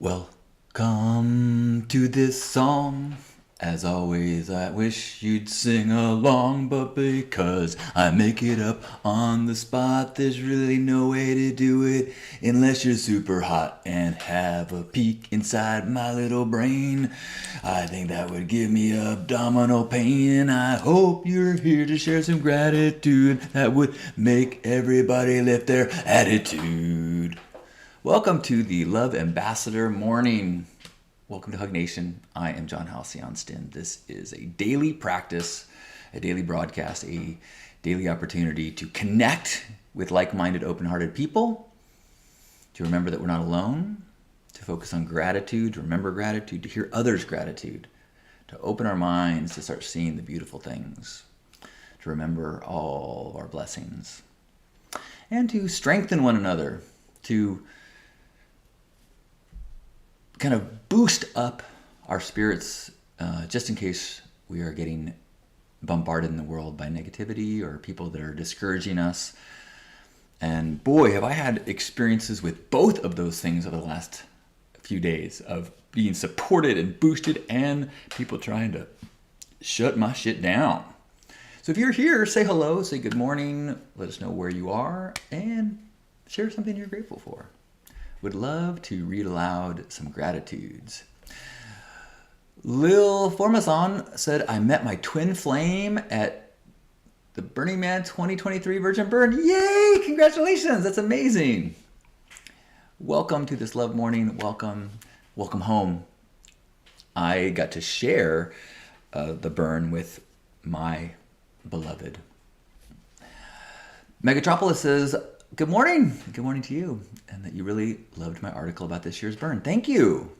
Welcome to this song. As always, I wish you'd sing along, but because I make it up on the spot, there's really no way to do it unless you're super hot and have a peek inside my little brain. I think that would give me abdominal pain. I hope you're here to share some gratitude that would make everybody lift their attitude. Welcome to the Love Ambassador Morning. Welcome to Hug Nation. I am John Halcyon Stin. This is a daily practice, a daily broadcast, a daily opportunity to connect with like-minded, open-hearted people, to remember that we're not alone, to focus on gratitude, to remember gratitude, to hear others' gratitude, to open our minds to start seeing the beautiful things, to remember all of our blessings, and to strengthen one another, to kind of boost up our spirits just in case we are getting bombarded in the world by negativity or people that are discouraging us. And boy, have I had experiences with both of those things over the last few days of being supported and boosted and people trying to shut my shit down. So if you're here, say hello, say good morning, let us know where you are, and share something you're grateful for. Would love to read aloud some gratitudes. Lil Formason said, I met my twin flame at the Burning Man 2023 Virgin Burn. Yay! Congratulations! That's amazing. Welcome to this love morning. Welcome home. I got to share the burn with my beloved. Megatropolis says, good morning. Good morning to you. And that you really loved my article about this year's burn. Thank you.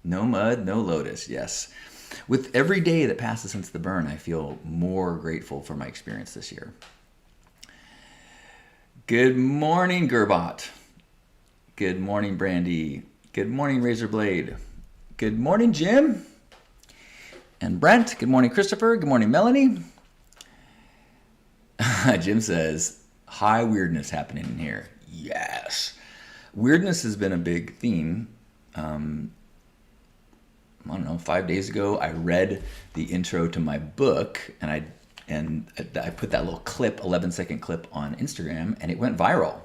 No mud, no lotus. Yes. With every day that passes since the burn, I feel more grateful for my experience this year. Good morning, Gerbot. Good morning, Brandy. Good morning, Razorblade. Good morning, Jim. And Brent. Good morning, Christopher. Good morning, Melanie. Jim says, high weirdness happening in here. Yes. Weirdness has been a big theme. I don't know, 5 days ago, I read the intro to my book and I put that little clip, 11-second clip on Instagram, and it went viral.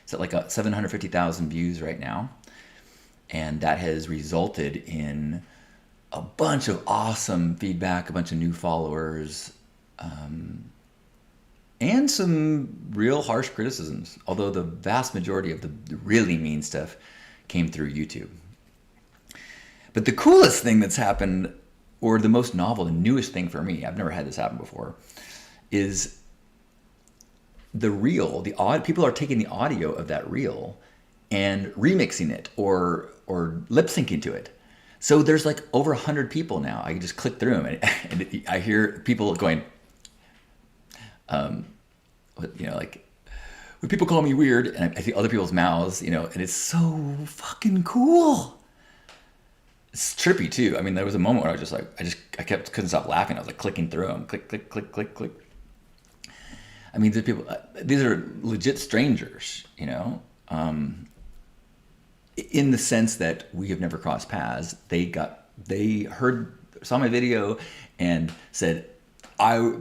It's at like 750,000 views right now. And that has resulted in a bunch of awesome feedback, a bunch of new followers, and some real harsh criticisms, although the vast majority of the really mean stuff came through YouTube. But the coolest thing that's happened, or the most novel, the newest thing for me, I've never had this happen before, is the reel, people are taking the audio of that reel and remixing it or lip syncing to it. So there's like over 100 people now. I can just click through them and I hear people going, like when people call me weird, and I see other people's mouths, and it's so fucking cool. It's trippy too. I mean, there was a moment where I was just like, couldn't stop laughing. I was like clicking through them, click, click, click, click, click. I mean, these are legit strangers, in the sense that we have never crossed paths. They saw my video and said, I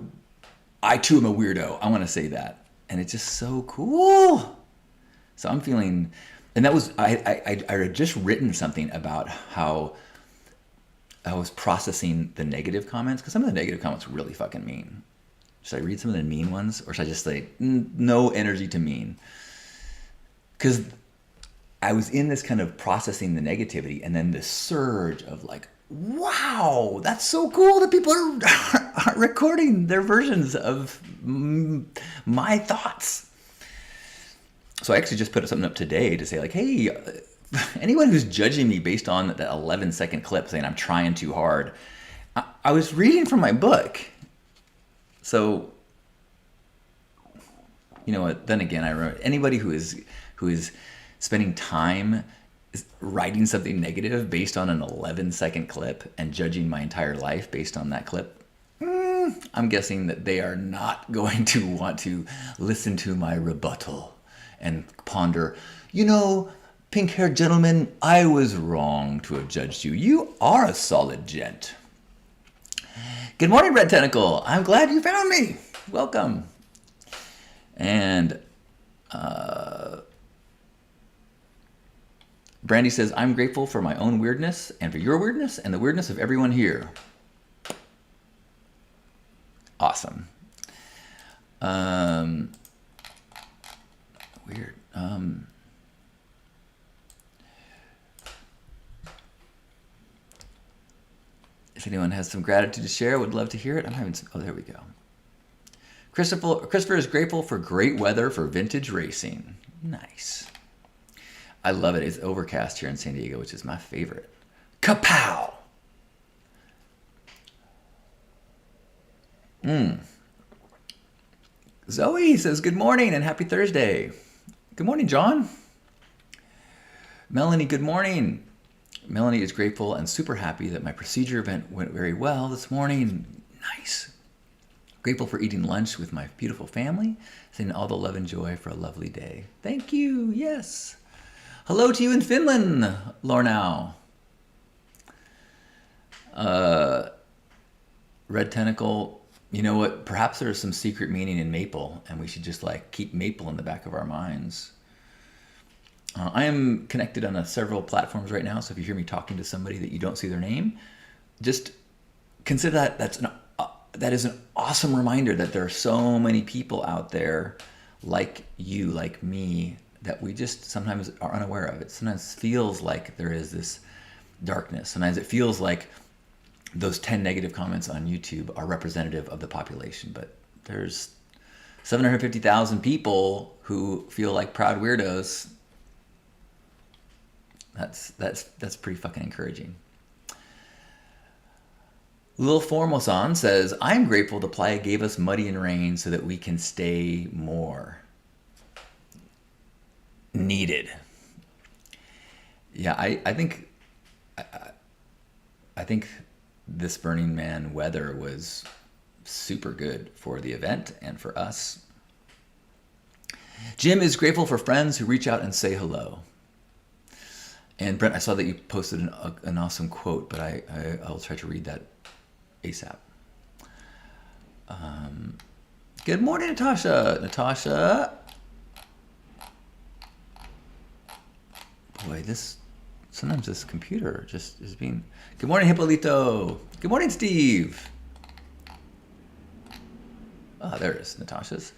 too am a weirdo. I want to say that. And it's just so cool. So I'm feeling, and that was, I had just written something about how I was processing the negative comments, because some of the negative comments were really fucking mean. Should I read some of the mean ones, or should I just say, no energy to mean? Because I was in this kind of processing the negativity, and then this surge of like, wow, that's so cool that people are recording their versions of my thoughts. So I actually just put something up today to say like, hey, anyone who's judging me based on that 11-second clip saying I'm trying too hard, I was reading from my book. So, you know what? Then again, I remember anybody who is spending time writing something negative based on an 11-second clip and judging my entire life based on that clip, I'm guessing that they are not going to want to listen to my rebuttal and ponder, pink-haired gentleman, I was wrong to have judged you. You are a solid gent. Good morning, Red Tentacle. I'm glad you found me. Welcome. And Brandy says, I'm grateful for my own weirdness and for your weirdness and the weirdness of everyone here. Awesome. Weird. If anyone has some gratitude to share, would love to hear it. I'm having some, oh, there we go. Christopher is grateful for great weather for vintage racing. Nice. I love it. It's overcast here in San Diego, which is my favorite. Kapow! Zoe says, good morning and happy Thursday. Good morning, John. Melanie, good morning. Melanie is grateful and super happy that my procedure event went very well this morning. Nice. Grateful for eating lunch with my beautiful family. Sending all the love and joy for a lovely day. Thank you. Yes. Hello to you in Finland, Lornau. Red Tentacle, you know what? Perhaps there's some secret meaning in maple, and we should just like keep maple in the back of our minds. I am connected on several platforms right now, so if you hear me talking to somebody that you don't see their name, just consider that that is an awesome reminder that there are so many people out there like you, like me, that we just sometimes are unaware of. It sometimes feels like there is this darkness. Sometimes it feels like those 10 negative comments on YouTube are representative of the population, but there's 750,000 people who feel like proud weirdos. That's pretty fucking encouraging. Lil Formosan says, I'm grateful the playa gave us muddy and rain so that we can stay more. Needed. Yeah, I think this Burning Man weather was super good for the event and for us. Jim is grateful for friends who reach out and say hello. And Brent, I saw that you posted an awesome quote, but I'll try to read that ASAP. Good morning, Natasha. Natasha. Boy, sometimes this computer just is being... Good morning, Hippolito. Good morning, Steve. Oh, there it is, Natasha's.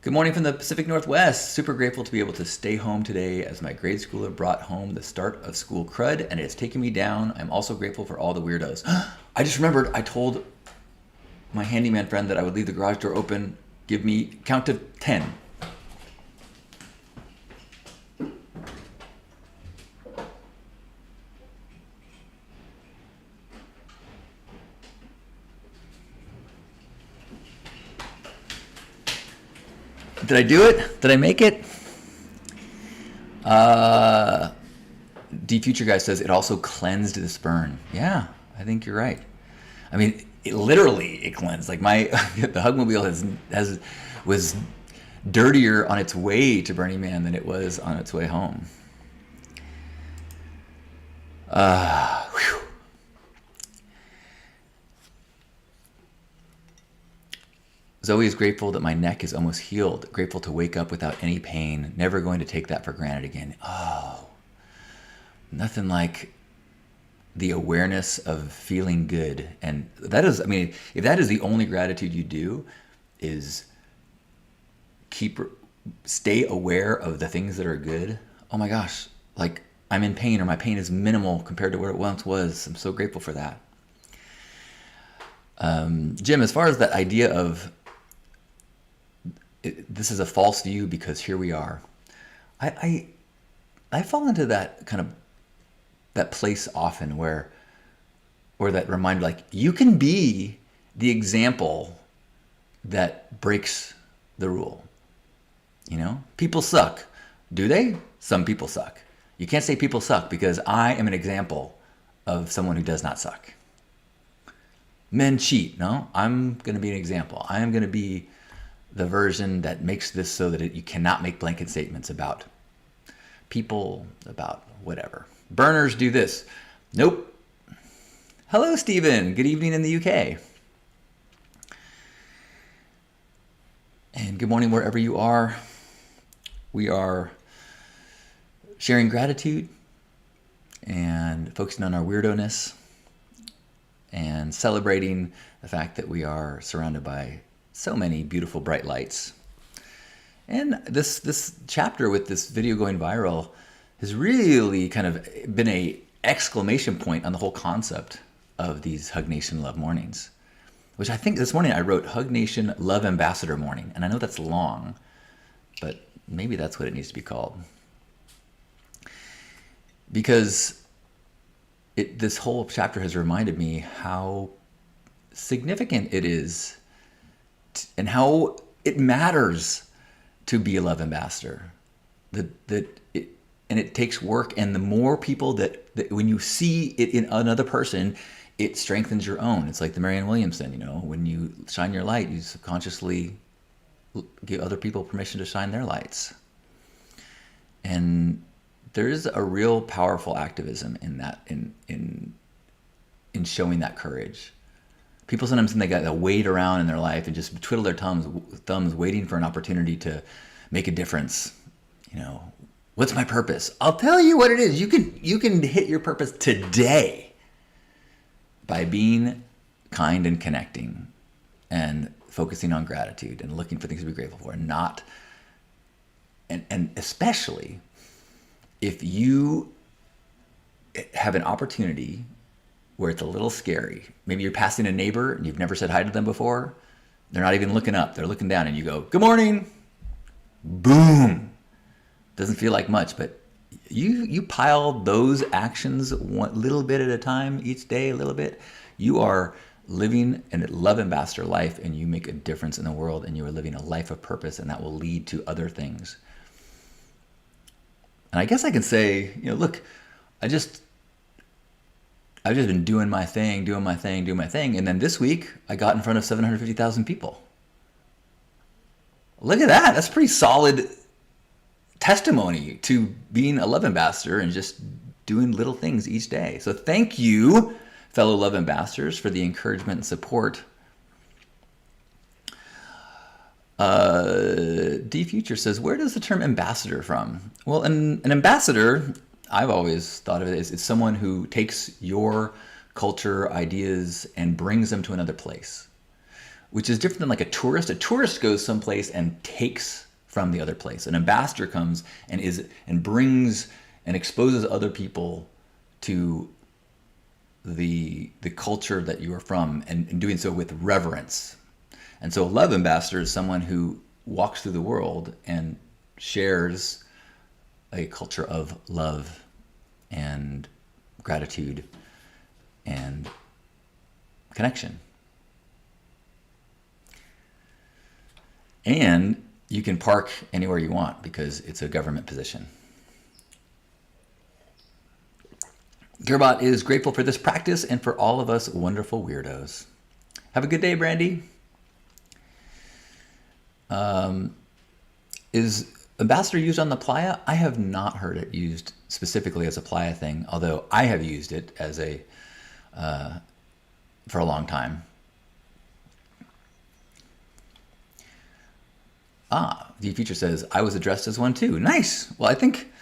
Good morning from the Pacific Northwest. Super grateful to be able to stay home today as my grade schooler brought home the start of school crud and it's taken me down. I'm also grateful for all the weirdos. I just remembered I told my handyman friend that I would leave the garage door open. Give me count to 10. Did I do it? Did I make it? D Future Guy says it also cleansed this burn. Yeah, I think you're right. I mean, it cleansed. Like the Hugmobile was dirtier on its way to Burning Man than it was on its way home. Whew. Zoe is grateful that my neck is almost healed. Grateful to wake up without any pain. Never going to take that for granted again. Oh, nothing like the awareness of feeling good. And that is, I mean, if that is the only gratitude you do, is stay aware of the things that are good. Oh my gosh, like I'm in pain or my pain is minimal compared to where it once was. I'm so grateful for that. Jim, as far as that idea of this is a false view because here we are, I fall into that kind of that place often where that reminder, like you can be the example that breaks the rule. You know, people suck. Do they? Some people suck. You can't say people suck because I am an example of someone who does not suck. Men cheat. No, I'm going to be an example. I am going to be the version that makes this so that you cannot make blanket statements about people, about whatever. Burners do this. Nope. Hello, Stephen. Good evening in the UK. And good morning wherever you are. We are sharing gratitude and focusing on our weirdo-ness and celebrating the fact that we are surrounded by so many beautiful bright lights. And this chapter with this video going viral has really kind of been a exclamation point on the whole concept of these Hug Nation Love Mornings, which I think this morning I wrote Hug Nation Love Ambassador Morning. And I know that's long, but maybe that's what it needs to be called. Because this whole chapter has reminded me how significant it is and how it matters to be a love ambassador. And it takes work, and the more people that when you see it in another person, it strengthens your own. It's like the Marianne Williamson, when you shine your light, you subconsciously give other people permission to shine their lights. And there is a real powerful activism in that, in showing that courage. People sometimes think they got to wait around in their life and just twiddle their thumbs waiting for an opportunity to make a difference. What's my purpose? I'll tell you what it is. You can hit your purpose today by being kind and connecting and focusing on gratitude and looking for things to be grateful for, and especially if you have an opportunity where it's a little scary. Maybe you're passing a neighbor and you've never said hi to them before. They're not even looking up. They're looking down, and you go, "Good morning." Boom. Doesn't feel like much, but you pile those actions one little bit at a time, each day a little bit. You are living a love ambassador life, and you make a difference in the world, and you are living a life of purpose, and that will lead to other things. And I guess I can say, look, I've just been doing my thing. And then this week I got in front of 750,000 people. Look at that. That's pretty solid testimony to being a love ambassador and just doing little things each day. So thank you, fellow love ambassadors, for the encouragement and support. D Future says, where does the term ambassador from? Well, an ambassador, I've always thought of it as it's someone who takes your culture, ideas, and brings them to another place, which is different than like a tourist. A tourist goes someplace and takes from the other place. An ambassador comes and brings and exposes other people to the culture that you are from, and doing so with reverence. And so a love ambassador is someone who walks through the world and shares a culture of love and gratitude and connection. And you can park anywhere you want because it's a government position. Gearbot is grateful for this practice and for all of us wonderful weirdos. Have a good day, Brandy. Is ambassador used on the playa? I have not heard it used specifically as a playa thing, although I have used it as for a long time. The Future says, I was addressed as one too. Nice. Well, I think,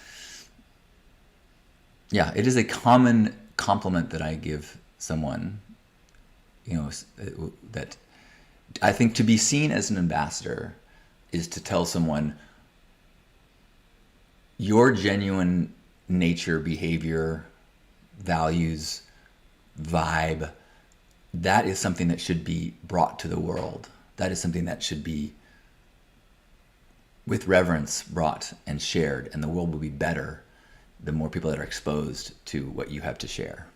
it is a common compliment that I give someone, that I think to be seen as an ambassador is to tell someone your genuine nature, behavior, values, vibe, that is something that should be brought to the world. That is something that should be with reverence brought and shared, and the world will be better the more people that are exposed to what you have to share.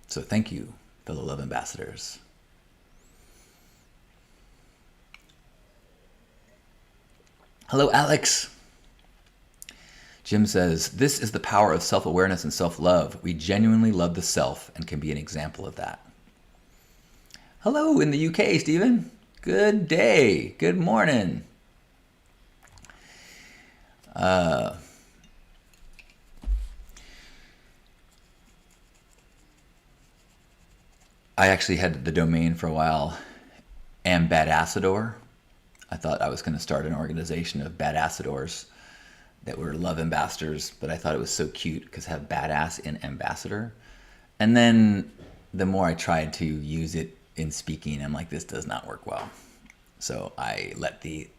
So thank you, fellow love ambassadors. Hello, Alex. Jim says, this is the power of self-awareness and self-love. We genuinely love the self and can be an example of that. Hello in the UK, Stephen. Good day. Good morning. I actually had the domain for a while, Ambassador. I thought I was going to start an organization of badassadors that were love ambassadors, but I thought it was so cute because have badass in ambassador. And then the more I tried to use it in speaking, I'm like, this does not work well. So I let the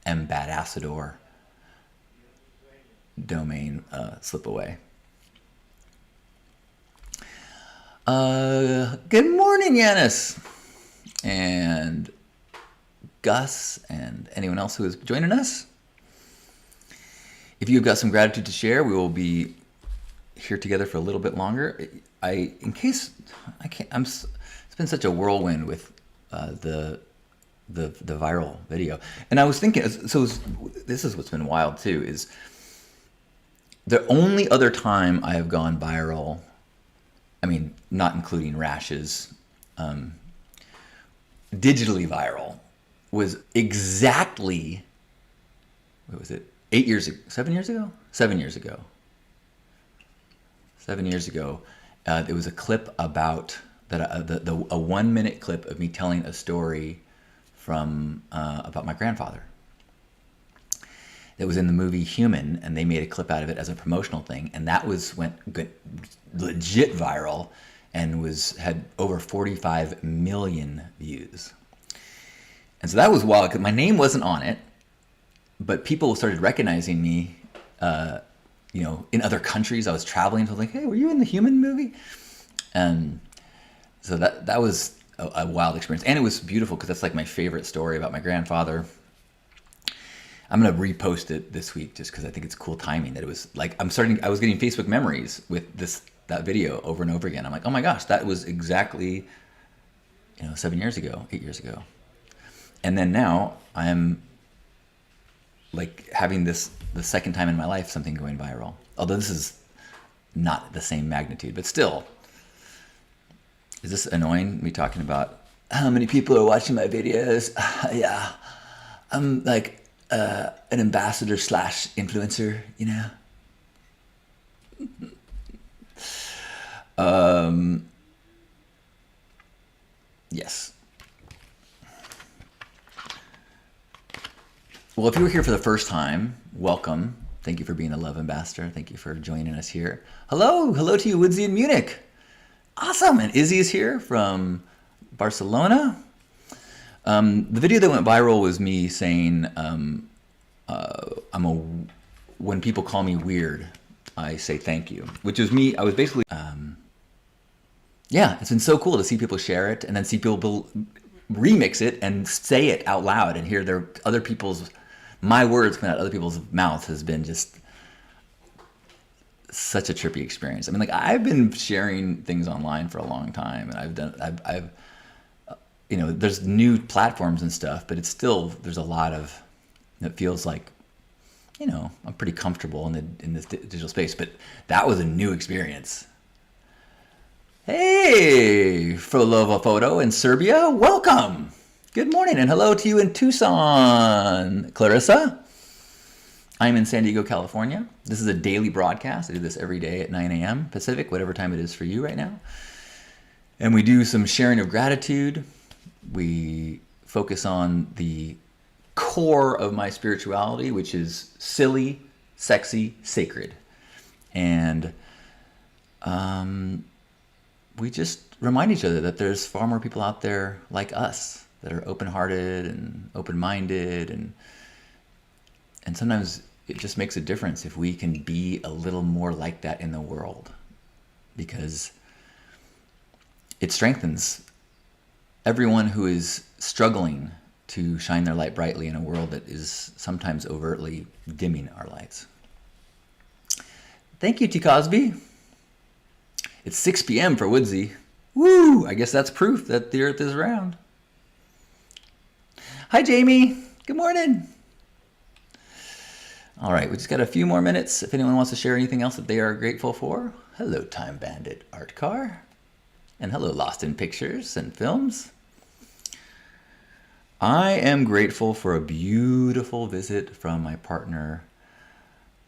Ambassador domain slip away. Good morning, Yanis, and Gus, and anyone else who is joining us. If you've got some gratitude to share, we will be here together for a little bit longer. It's been such a whirlwind with the viral video, and I was thinking. So this is what's been wild too. Is the only other time I have gone viral, I mean, not including rashes, digitally viral, was exactly, what was it, 8 years ago, 7 years ago? 7 years ago. 7 years ago, there was a clip about, a 1 minute clip of me telling a story from, about my grandfather. That was in the movie Human, and they made a clip out of it as a promotional thing, and that went legit viral, and had over 45 million views. And so that was wild because my name wasn't on it, but people started recognizing me. In other countries, I was traveling, so I was like, "Hey, were you in the Human movie?" And so that was a wild experience, and it was beautiful because that's like my favorite story about my grandfather. I'm gonna repost it this week just because I think it's cool timing that it was like I was getting Facebook memories with that video over and over again. I'm like, oh my gosh, that was exactly 7 years ago, 8 years ago. And then now I'm like having the second time in my life something going viral. Although this is not the same magnitude, but still. Is this annoying, me talking about how many people are watching my videos? Yeah, I'm like an ambassador / influencer, Yes. Well, if you were here for the first time, welcome. Thank you for being a love ambassador. Thank you for joining us here. Hello to you, Woodsy in Munich. Awesome, and Izzy is here from Barcelona. The video that went viral was me saying, when people call me weird, I say thank you, which is me. I was basically, it's been so cool to see people share it and then see people remix it and say it out loud and hear my words coming out of other people's mouths has been just such a trippy experience. I mean, like I've been sharing things online for a long time, and there's new platforms and stuff, but there's a lot of, it feels like, I'm pretty comfortable in this digital space, but that was a new experience. Hey, Frolova Photo in Serbia, welcome. Good morning, and hello to you in Tucson, Clarissa. I'm in San Diego, California. This is a daily broadcast. I do this every day at 9 a.m. Pacific, whatever time it is for you right now. And we do some sharing of gratitude. We focus on the core of my spirituality, which is silly, sexy, sacred. And we just remind each other that there's far more people out there like us that are open-hearted and open-minded, and sometimes it just makes a difference if we can be a little more like that in the world, because it strengthens everyone who is struggling to shine their light brightly in a world that is sometimes overtly dimming our lights. Thank you, T. Cosby. It's 6 p.m. for Woodsy. Woo! I guess that's proof that the earth is round. Hi, Jamie. Good morning. All right, we just got a few more minutes. If anyone wants to share anything else that they are grateful for. Hello, Time Bandit Art Car. And hello, Lost in Pictures and Films. I am grateful for a beautiful visit from my partner,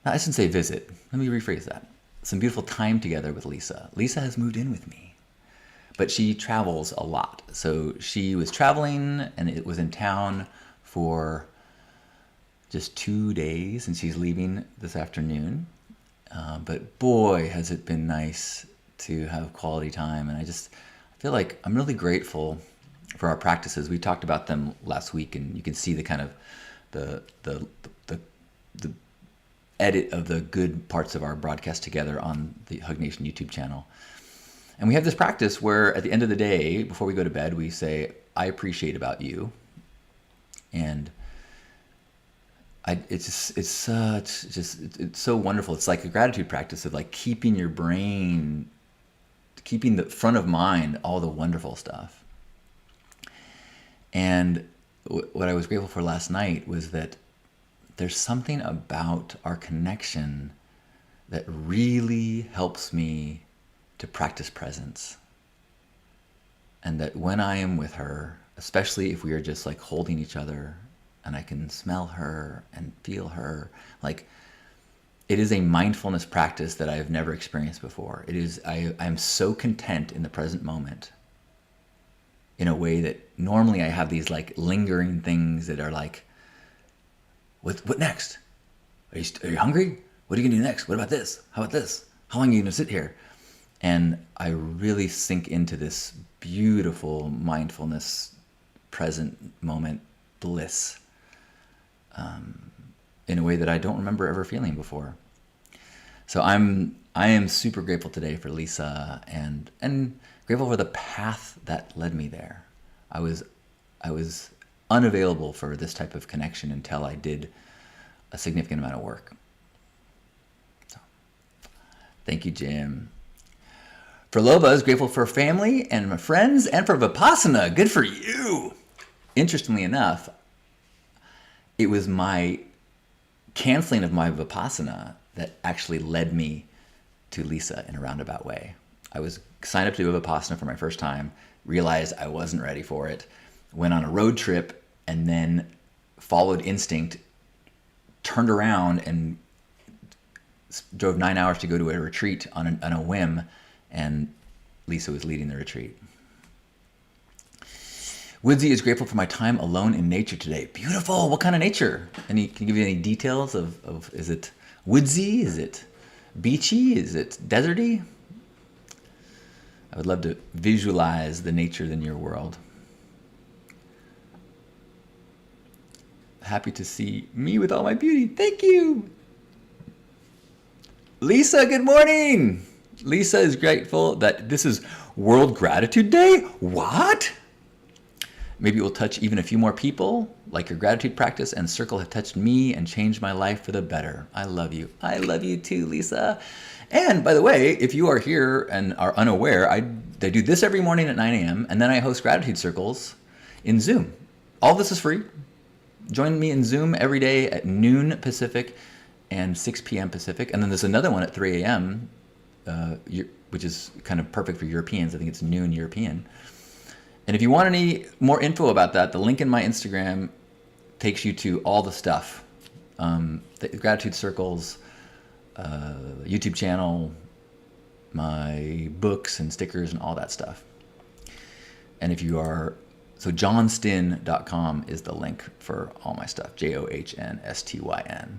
I shouldn't say visit. Let me rephrase that. Some beautiful time together with Lisa. Lisa has moved in with me, but she travels a lot. So she was traveling and it was in town for just 2 days, and she's leaving this afternoon. But boy, has it been nice to have quality time. And I feel like I'm really grateful for our practices. We talked about them last week, and you can see the kind of the edit of the good parts of our broadcast together on the Hug Nation YouTube channel. And we have this practice where at the end of the day, before we go to bed, we say, I appreciate about you. And it's so wonderful. It's like a gratitude practice of like keeping your brain, keeping the front of mind, all the wonderful stuff. And what I was grateful for last night was that there's something about our connection that really helps me to practice presence. And that when I am with her, especially if we are just like holding each other and I can smell her and feel her, like it is a mindfulness practice that I have never experienced before. It is, I'm so content in the present moment in a way that normally I have these like lingering things that are like, what next? Are you hungry? What are you gonna do next? What about this? How about this? How long are you gonna sit here? And I really sink into this beautiful mindfulness, present moment bliss in a way that I don't remember ever feeling before. So I am super grateful today for Lisa and grateful for the path that led me there. I was unavailable for this type of connection until I did a significant amount of work. So, thank you, Jim. For Loba, is grateful for family and my friends and for Vipassana. Good for you. Interestingly enough, it was my canceling of my Vipassana that actually led me to Lisa in a roundabout way. I was signed up to do a Vipassana for my first time, realized I wasn't ready for it, went on a road trip, and then followed instinct, turned around and drove 9 hours to go to a retreat on a whim, and Lisa was leading the retreat. Woodsy is grateful for my time alone in nature today. Beautiful. What kind of nature? Can you give you any details of is it woodsy? Is it beachy? Is it deserty? I would love to visualize the nature in your world. Happy to see me with all my beauty. Thank you. Lisa, good morning. Lisa is grateful that this is World Gratitude Day. What? Maybe it will touch even a few more people, like your gratitude practice and circle have touched me and changed my life for the better. I love you. I love you too, Lisa. And by the way, if you are here and are unaware, I do this every morning at 9 a.m. and then I host gratitude circles in Zoom. All this is free. Join me in Zoom every day at noon Pacific and 6 p.m. Pacific. And then there's another one at 3 a.m., which is kind of perfect for Europeans. I think it's noon European. And if you want any more info about that, the link in my Instagram takes you to all the stuff. The gratitude circles, YouTube channel, my books and stickers and all that stuff. And if you are, so johnstin.com is the link for all my stuff, JOHNSTYN.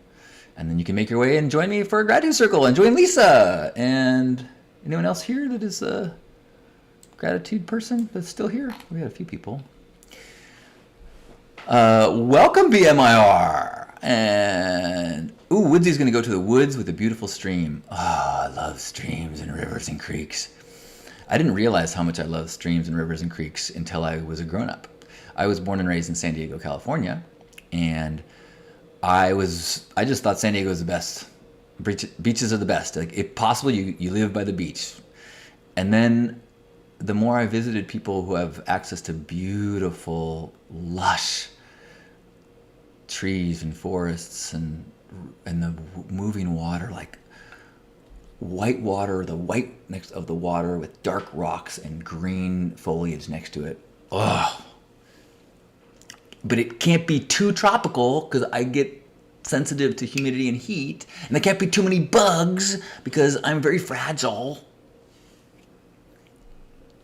And then you can make your way and join me for a gratitude circle and join Lisa. And anyone else here that is a gratitude person that's still here? We had a few people. Welcome, BMIR. And, ooh, Woodsy's going to go to the woods with a beautiful stream. Oh, I love streams and rivers and creeks. I didn't realize how much I love streams and rivers and creeks until I was a grown-up. I was born and raised in San Diego, California, and I just thought San Diego was the best. Beaches are the best. Like, if possible, you live by the beach. And then the more I visited people who have access to beautiful, lush trees and forests and the moving water, like white water, the white next of the water with dark rocks and green foliage next to it. Oh, but it can't be too tropical because I get sensitive to humidity and heat, and there can't be too many bugs because I'm very fragile.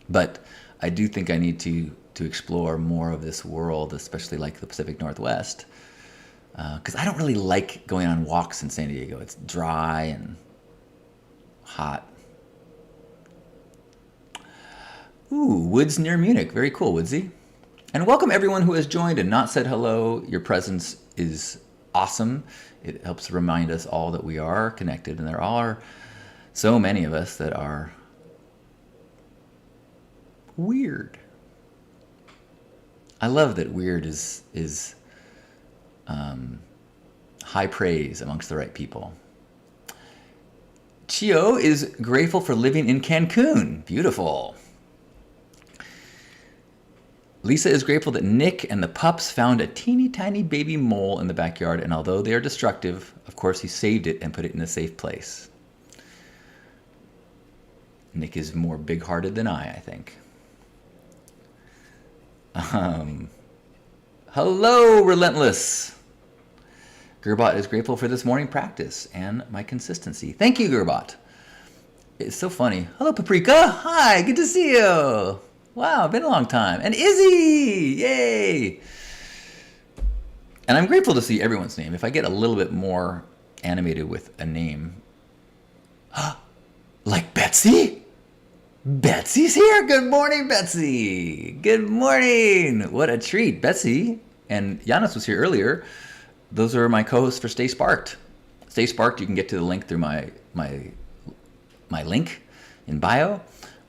But I do think I need to explore more of this world, especially like the Pacific Northwest, because I don't really like going on walks in San Diego. It's dry and hot. Ooh, woods near Munich. Very cool, Woodsy. And welcome everyone who has joined and not said hello. Your presence is awesome. It helps remind us all that we are connected, and there are so many of us that are weird. I love that weird is high praise amongst the right people. Chio is grateful for living in Cancun. Beautiful. Lisa is grateful that Nick and the pups found a teeny tiny baby mole in the backyard, and although they are destructive, of course he saved it and put it in a safe place. Nick is more big-hearted than I think. Hello, Relentless. Gerbot is grateful for this morning practice and my consistency. Thank you, Gerbot. It's so funny. Hello, Paprika. Hi, good to see you. Wow, been a long time. And Izzy! Yay! And I'm grateful to see everyone's name. If I get a little bit more animated with a name. Like Betsy? Betsy's here. Good morning, Betsy. Good morning. What a treat. Betsy and Giannis was here earlier. Those are my co-hosts for Stay Sparked. Stay Sparked, you can get to the link through my link in bio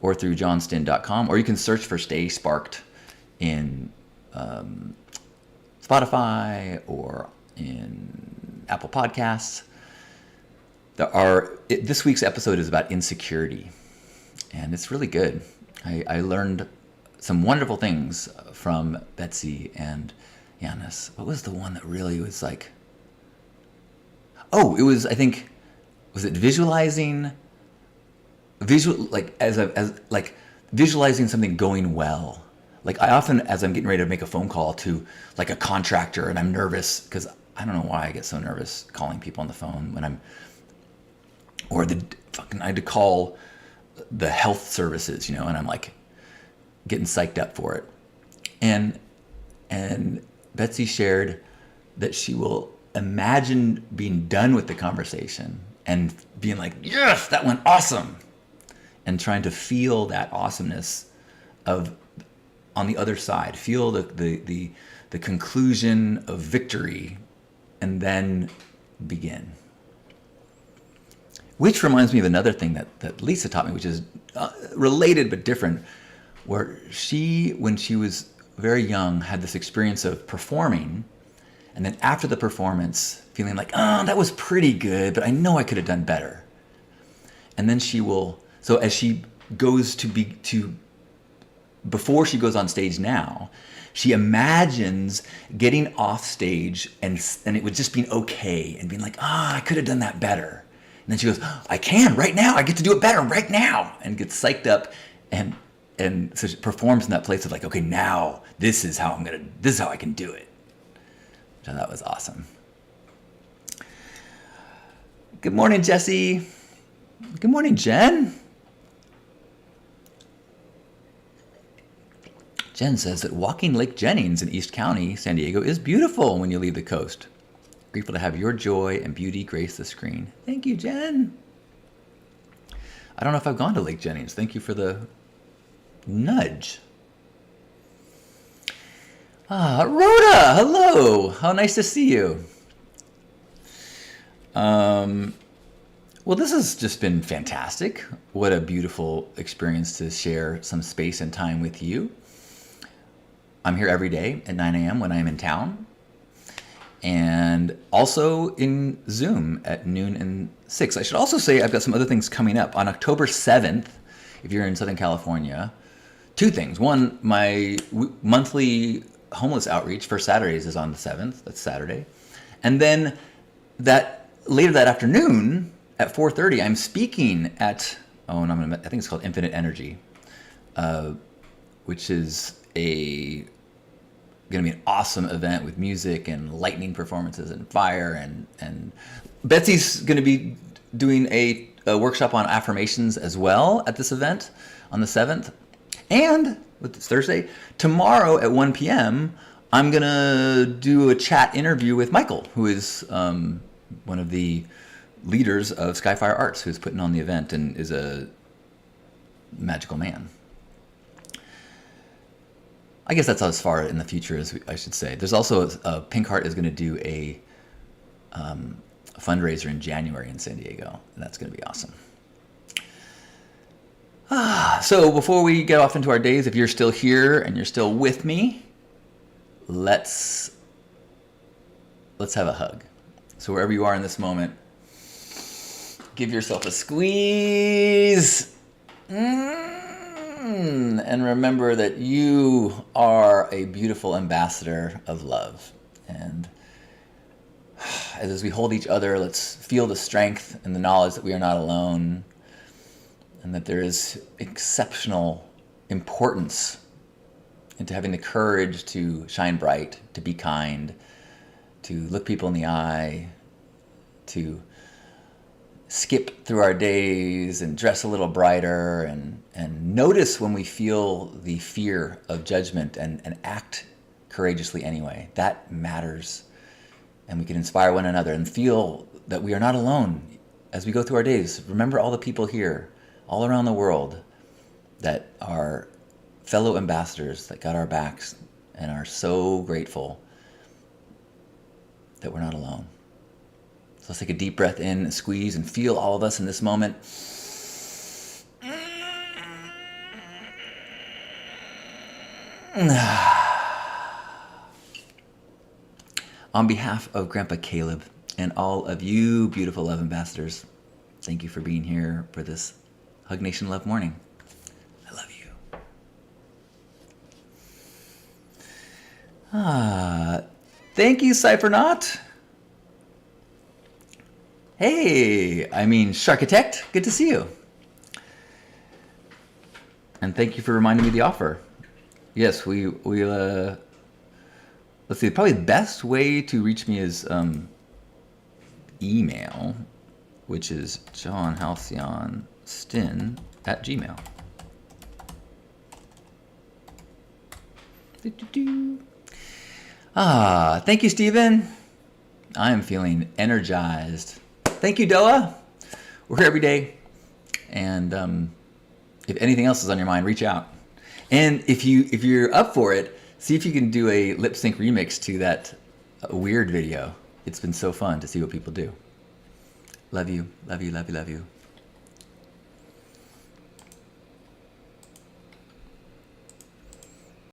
or through johnstin.com, or you can search for Stay Sparked in Spotify or in Apple Podcasts. This week's episode is about insecurity. And it's really good. I learned some wonderful things from Betsy and Giannis. What was the one that really was like... Oh, it was, I think, was it visualizing visualizing something going well. Like I often, as I'm getting ready to make a phone call to like a contractor, and I'm nervous because I don't know why I get so nervous calling people on the phone when I had to call the health services, and I'm like getting psyched up for it. And Betsy shared that she will imagine being done with the conversation and being like, yes, that went awesome. And trying to feel that awesomeness of on the other side, feel the conclusion of victory, and then begin. Which reminds me of another thing that Lisa taught me, which is related but different, where she, when she was very young, had this experience of performing, and then after the performance, feeling like, oh, that was pretty good, but I know I could have done better. And then she will, so as she goes before she goes on stage now, she imagines getting off stage and it would just being okay and being like, I could have done that better. And then she goes, I can right now. I get to do it better right now, and gets psyched up, and so she performs in that place of like, okay, now this is how I can do it. So that was awesome. Good morning, Jesse. Good morning, Jen. Jen says that walking Lake Jennings in East County, San Diego, is beautiful when you leave the coast. Grateful to have your joy and beauty grace the screen. Thank you, Jen. I don't know if I've gone to Lake Jennings. Thank you for the nudge. Rhoda, hello. How nice to see you. Well, this has just been fantastic. What a beautiful experience to share some space and time with you. I'm here every day at 9 a.m. when I'm in town. And also in Zoom at noon and 6. I should also say I've got some other things coming up. On October 7th, if you're in Southern California, two things. One, my monthly homeless outreach for Saturdays is on the 7th. That's Saturday. And then later that afternoon at 4:30, I'm speaking at, I think it's called Infinite Energy, which is a going to be an awesome event with music and lightning performances and fire. And Betsy's going to be doing a workshop on affirmations as well at this event on the 7th. And it's Thursday. Tomorrow at 1 p.m., I'm going to do a chat interview with Michael, who is one of the leaders of Skyfire Arts, who's putting on the event and is a magical man. I guess that's as far in the future as I should say. There's also Pink Heart is going to do a fundraiser in January in San Diego, and that's going to be awesome. So before we get off into our days, if you're still here and you're still with me, let's have a hug. So wherever you are in this moment, give yourself a squeeze. And remember that you are a beautiful ambassador of love. And as we hold each other, let's feel the strength and the knowledge that we are not alone, and that there is exceptional importance into having the courage to shine bright, to be kind, to look people in the eye, to skip through our days and dress a little brighter, and notice when we feel the fear of judgment and act courageously anyway. That matters. And we can inspire one another and feel that we are not alone as we go through our days. Remember all the people here, all around the world, that are fellow ambassadors that got our backs and are so grateful that we're not alone. So let's take a deep breath in, and squeeze, and feel all of us in this moment. On behalf of Grandpa Caleb and all of you beautiful love ambassadors, thank you for being here for this Hug Nation Love Morning. I love you. Thank you, Cyphernaut. Hey, Sharkitect, good to see you. And thank you for reminding me of the offer. Yes, let's see, probably the best way to reach me is email, which is johnhalcyonstin@gmail.com. Thank you, Stephen. I am feeling energized. Thank you, Doa. We're here every day. And if anything else is on your mind, reach out. And if you're up for it, see if you can do a lip sync remix to that weird video. It's been so fun to see what people do. Love you, love you, love you, love you.